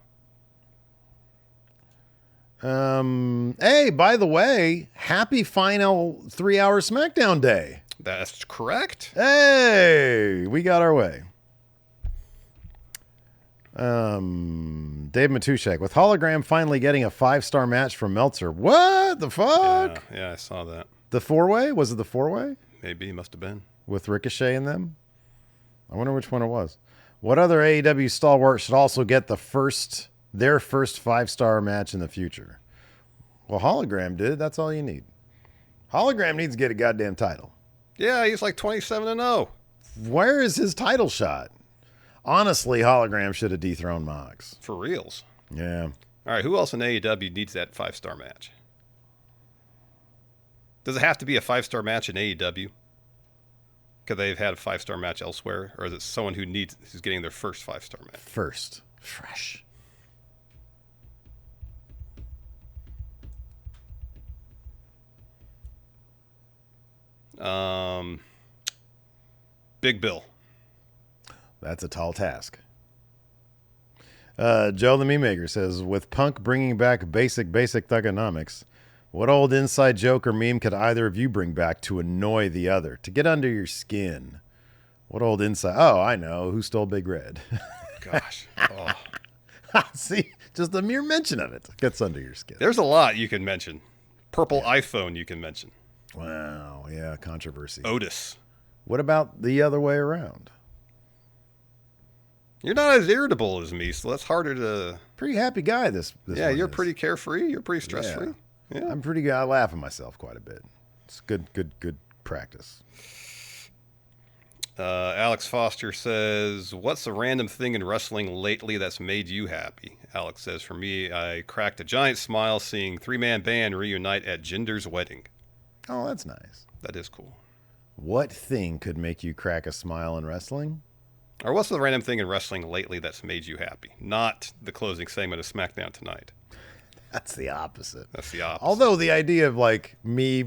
Hey, by the way, happy final 3-hour SmackDown day. That's correct. Hey, we got our way. Dave Matushek, with Hologram finally getting a 5-star match from Meltzer. What the fuck? Yeah, I saw that. The 4-way? Was it the 4-way? Maybe, must have been. With Ricochet in them? I wonder which one it was. What other AEW stalwart should also get their first 5-star match in the future? Well, Hologram did. That's all you need. Hologram needs to get a goddamn title. Yeah, he's like 27-0. Where is his title shot? Honestly, Hologram should have dethroned Mox. For reals. Yeah. All right, who else in AEW needs that 5-star match? Does it have to be a 5-star match in AEW? Because they've had a 5-star match elsewhere? Or is it someone who's getting their first 5-star match? First. Fresh. Big Bill. That's a tall task. Joe the Meme Maker says, with Punk bringing back basic thugonomics, what old inside joke or meme could either of you bring back to annoy the other, to get under your skin? What old inside? Oh, I know. Who stole Big Red? Gosh. Oh. See, just the mere mention of it gets under your skin. There's a lot you can mention. Purple iPhone you can mention. Wow. Yeah, controversy. Otis. What about the other way around? You're not as irritable as me, so that's harder to... Pretty happy guy, this yeah, one you're is. pretty carefree. You're pretty stress-free. Yeah. I'm pretty good. I laugh at myself quite a bit. It's good practice. Alex Foster says, what's a random thing in wrestling lately that's made you happy? Alex says, for me, I cracked a giant smile seeing three-man band reunite at Jinder's wedding. Oh, that's nice. That is cool. What thing could make you crack a smile in wrestling? Or what's the random thing in wrestling lately that's made you happy? Not the closing segment of Smackdown tonight. That's the opposite. That's the opposite. Although the idea of like me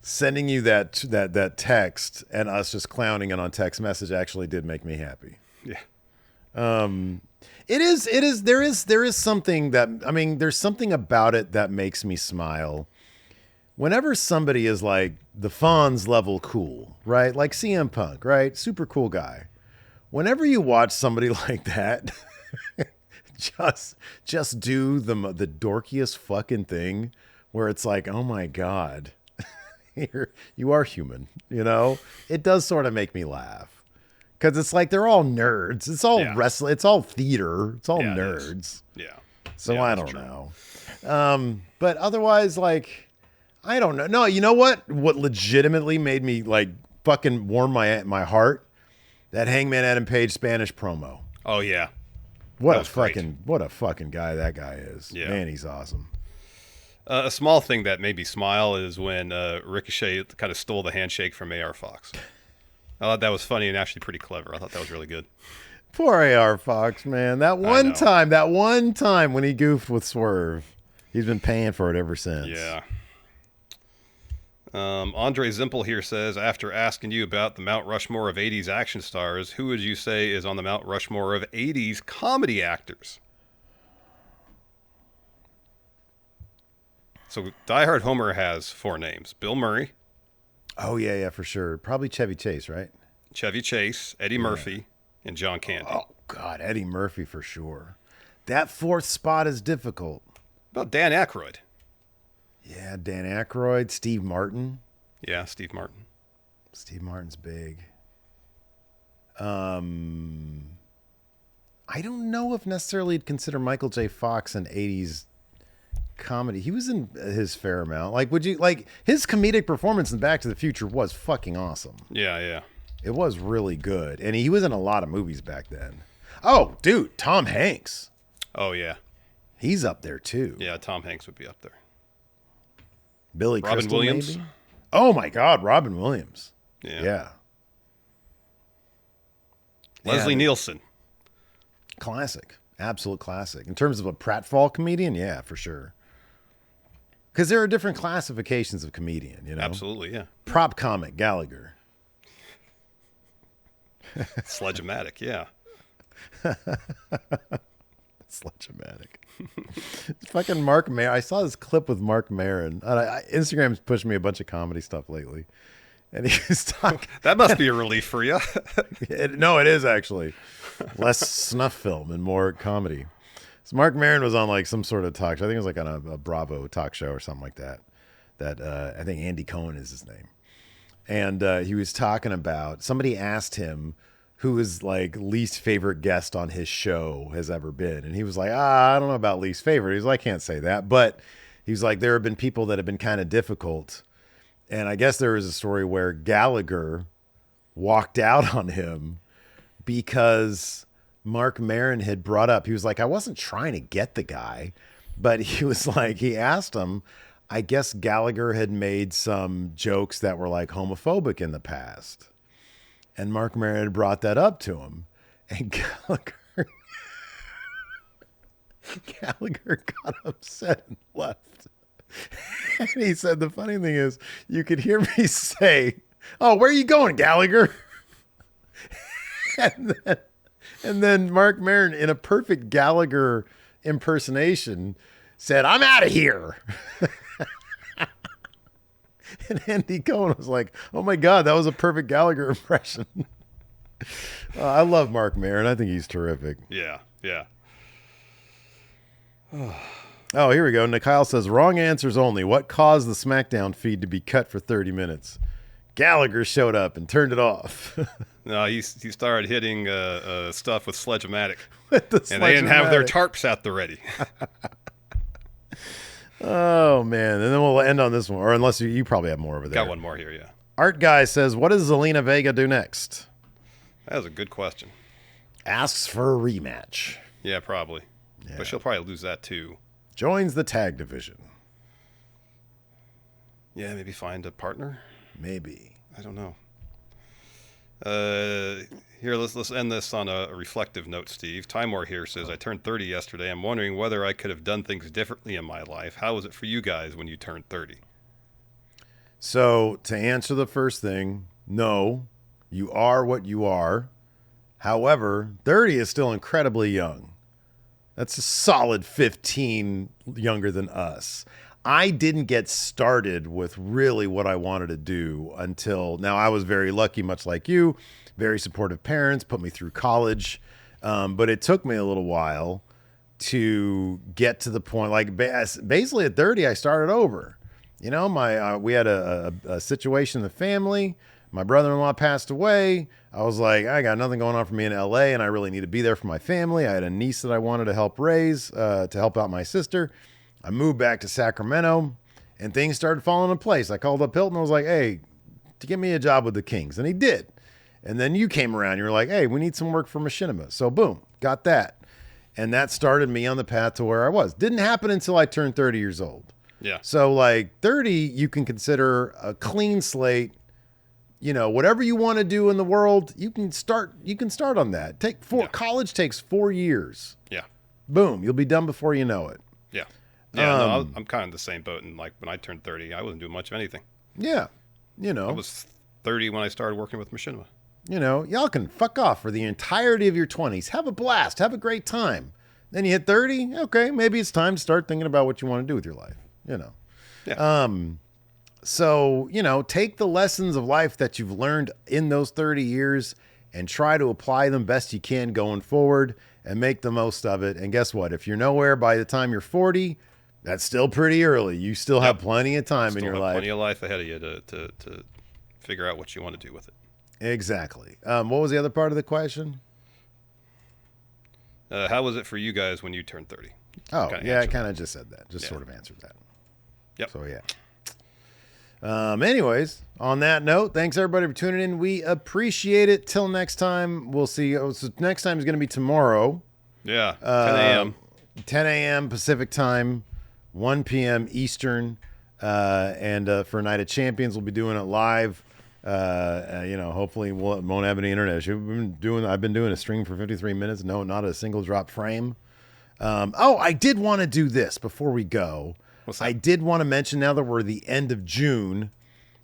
sending you that text and us just clowning it on text message actually did make me happy. Yeah. There is something that, I mean, there's something about it that makes me smile. Whenever somebody is like the Fonz level cool, right? Like CM Punk, right? Super cool guy. Whenever you watch somebody like that just do the dorkiest fucking thing where it's like, oh my God, you are human, you know? It does sort of make me laugh. Because it's like they're all nerds. It's all wrestling. It's all theater. It's all nerds. Yeah. So I don't know. But otherwise, like, I don't know. No, you know what? What legitimately made me like fucking warm my heart? That Hangman Adam Page Spanish promo. Oh yeah. What a fucking guy that guy is. Yeah. Man, he's awesome. A small thing that made me smile is when Ricochet kind of stole the handshake from AR Fox. I thought that was funny and actually pretty clever. I thought that was really good. Poor AR Fox, man. That one time when he goofed with Swerve, he's been paying for it ever since. Yeah. Andre Zimpel here says, after asking you about the Mount Rushmore of 80s action stars, who would you say is on the Mount Rushmore of 80s comedy actors? So Die Hard Homer has 4 names. Bill Murray. Oh, yeah, for sure. Probably Chevy Chase, right? Chevy Chase, Eddie Murphy, and John Candy. Oh, God, Eddie Murphy for sure. That 4th spot is difficult. What about Dan Aykroyd? Yeah, Dan Aykroyd, Steve Martin. Yeah, Steve Martin. Steve Martin's big. I don't know if necessarily you'd consider Michael J. Fox an 80s comedy. He was in his fair amount. Like, would you like his comedic performance in Back to the Future was fucking awesome. Yeah. It was really good. And he was in a lot of movies back then. Oh, dude, Tom Hanks. Oh, yeah. He's up there too. Yeah, Tom Hanks would be up there. Billy Robin Crystal, Williams. maybe? Oh my God, Robin Williams. Yeah. Leslie Nielsen. Classic. Absolute classic. In terms of a pratfall comedian, yeah, for sure. Because there are different classifications of comedian, you know? Absolutely, yeah. Prop comic, Gallagher. Sledge-o-matic, yeah. Sledge-o-matic. Fucking Mark Maron. I saw this clip with Mark Maron. Instagram's pushed me a bunch of comedy stuff lately. And he was talking. That must be a relief for you. No, it is actually. Less snuff film and more comedy. So Mark Maron was on like some sort of talk show. I think it was like on a Bravo talk show or something like that. I think Andy Cohen is his name. And he was talking about, somebody asked him who his like least favorite guest on his show has ever been. And he was like, I don't know about least favorite. He's like, I can't say that. But he was like, there have been people that have been kind of difficult. And I guess there was a story where Gallagher walked out on him because Mark Maron had brought up, he was like, I wasn't trying to get the guy, but he was like, he asked him, I guess Gallagher had made some jokes that were like homophobic in the past. And Mark Maron had brought that up to him. And Gallagher got upset and left. And he said, the funny thing is, you could hear me say, "Oh, where are you going, Gallagher?" and then Mark Maron, in a perfect Gallagher impersonation, said, "I'm out of here." And Andy Cohen was like, "Oh my God, that was a perfect Gallagher impression." I love Mark Maron. I think he's terrific. Yeah, yeah. Oh, here we go. Nikyle says, wrong answers only. What caused the Smackdown feed to be cut for 30 minutes? Gallagher showed up and turned it off. No, he started hitting stuff with Sledge-O-Matic. With the and they didn't have their Sledge-O-Matic. tarps out the ready. Oh, man. And then we'll end on this one. Or unless you probably have more over there. Got one more here, yeah. Art Guy says, what does Zelina Vega do next? That was a good question. Asks for a rematch. Yeah, probably. Yeah. But she'll probably lose that too. Joins the tag division. Yeah, maybe find a partner. Maybe. I don't know. Here, let's end this on a reflective note, Steve. Timor here says, I turned 30 yesterday. I'm wondering whether I could have done things differently in my life. How was it for you guys when you turned 30? So, to answer the first thing, no, you are what you are. However, 30 is still incredibly young. That's a solid 15 younger than us. I didn't get started with really what I wanted to do until now. I was very lucky, much like you, very supportive parents, put me through college. But it took me a little while to get to the point, like basically at 30, I started over. You know, we had a situation in the family. My brother-in-law passed away. I was like, I got nothing going on for me in LA, and I really need to be there for my family. I had a niece that I wanted to help raise, to help out my sister. I moved back to Sacramento, and things started falling into place. I called up Hilton. I was like, hey, to get me a job with the Kings. And he did. And then you came around. You were like, hey, we need some work for Machinima. So boom, got that. And that started me on the path to where I was. Didn't happen until I turned 30 years old. Yeah. So like 30, you can consider a clean slate. You know, whatever you want to do in the world, you can start on that. College takes 4 years. Yeah. Boom. You'll be done before you know it. Yeah. Yeah. No, I'm kind of the same boat. And like when I turned 30, I wasn't doing much of anything. Yeah. You know, I was 30 when I started working with Machinima. You know, y'all can fuck off for the entirety of your 20s. Have a blast. Have a great time. Then you hit 30. Okay. Maybe it's time to start thinking about what you want to do with your life. You know. Yeah. So, you know, take the lessons of life that you've learned in those 30 years and try to apply them best you can going forward and make the most of it. And guess what? If you're nowhere by the time you're 40, that's still pretty early. You still have plenty of time in your life. Plenty of life ahead of you to figure out what you want to do with it. Exactly. What was the other part of the question? How was it for you guys when you turned 30? Oh, yeah, I kind of just said that. Sort of answered that. Yep. So, yeah. Anyways, on that note, thanks everybody for tuning in. We appreciate it. Till next time, we'll see. So next time is going to be tomorrow. Yeah, 10 a.m. 10 a.m. Pacific time, 1 p.m. Eastern. And for Night of Champions, we'll be doing it live. You know, hopefully we won't have any internet issue. I've been doing a stream for 53 minutes. No, not a single drop frame. I did want to do this before we go. I did want to mention, now that we're the end of June,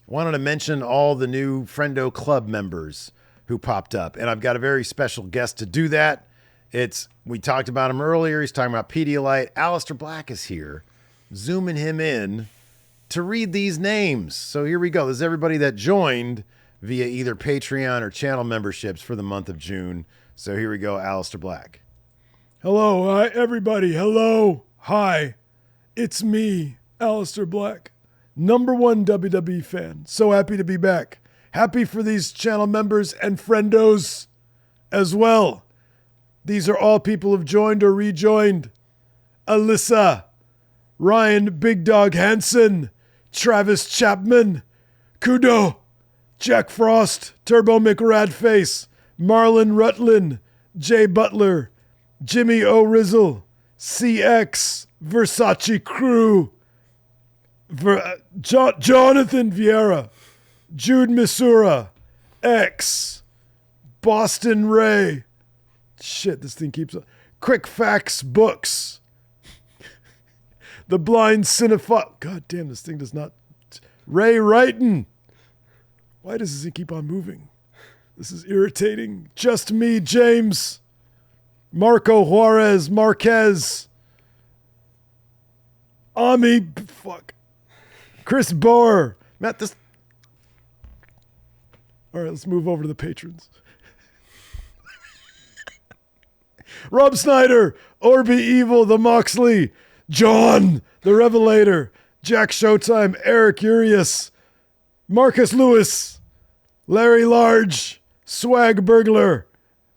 wanted to mention all the new Friendo Club members who popped up. And I've got a very special guest to do that. We talked about him earlier. He's talking about Pedialyte. Aleister Black is here, zooming him in to read these names. So here we go. This is everybody that joined via either Patreon or channel memberships for the month of June. So here we go, Aleister Black. Hello, hi, everybody. Hello. Hi. It's me, Aleister Black, #1 WWE fan. So happy to be back. Happy for these channel members and friendos as well. These are all people who've joined or rejoined. Alyssa, Ryan Big Dog Hansen, Travis Chapman, Kudo, Jack Frost, Turbo McRadface, Marlon Rutlin, Jay Butler, Jimmy O'Rizzle, CX, Versace Crew, Jonathan Vieira, Jude Missoura, X, Boston Ray. Shit, this thing keeps up. Quick Facts Books, The blind cinephile. God damn, this thing does not. Ray Wrighton. Why does it keep on moving? This is irritating. Just me, James. Marco Juarez Marquez. Ami. Fuck. Chris Boer. Matt, this. All right, let's move over to the patrons. Rob Snyder, Orby Evil, The Moxley, John, The Revelator, Jack Showtime, Eric Urias, Marcus Lewis, Larry Large, Swag Burglar,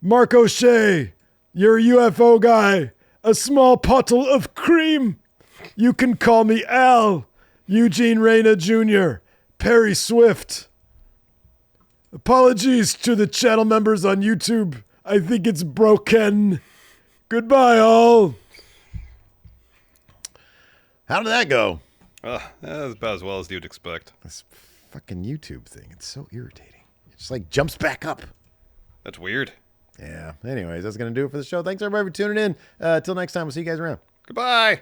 Mark O'Shea, your UFO guy, a small pottle of cream. You can call me Al, Eugene Reyna Jr., Perry Swift. Apologies to the channel members on YouTube. I think it's broken. Goodbye, all. How did that go? That was about as well as you'd expect. This fucking YouTube thing. It's so irritating. It just like jumps back up. That's weird. Yeah. Anyways, that's going to do it for the show. Thanks, everybody, for tuning in. Till next time, we'll see you guys around. Goodbye.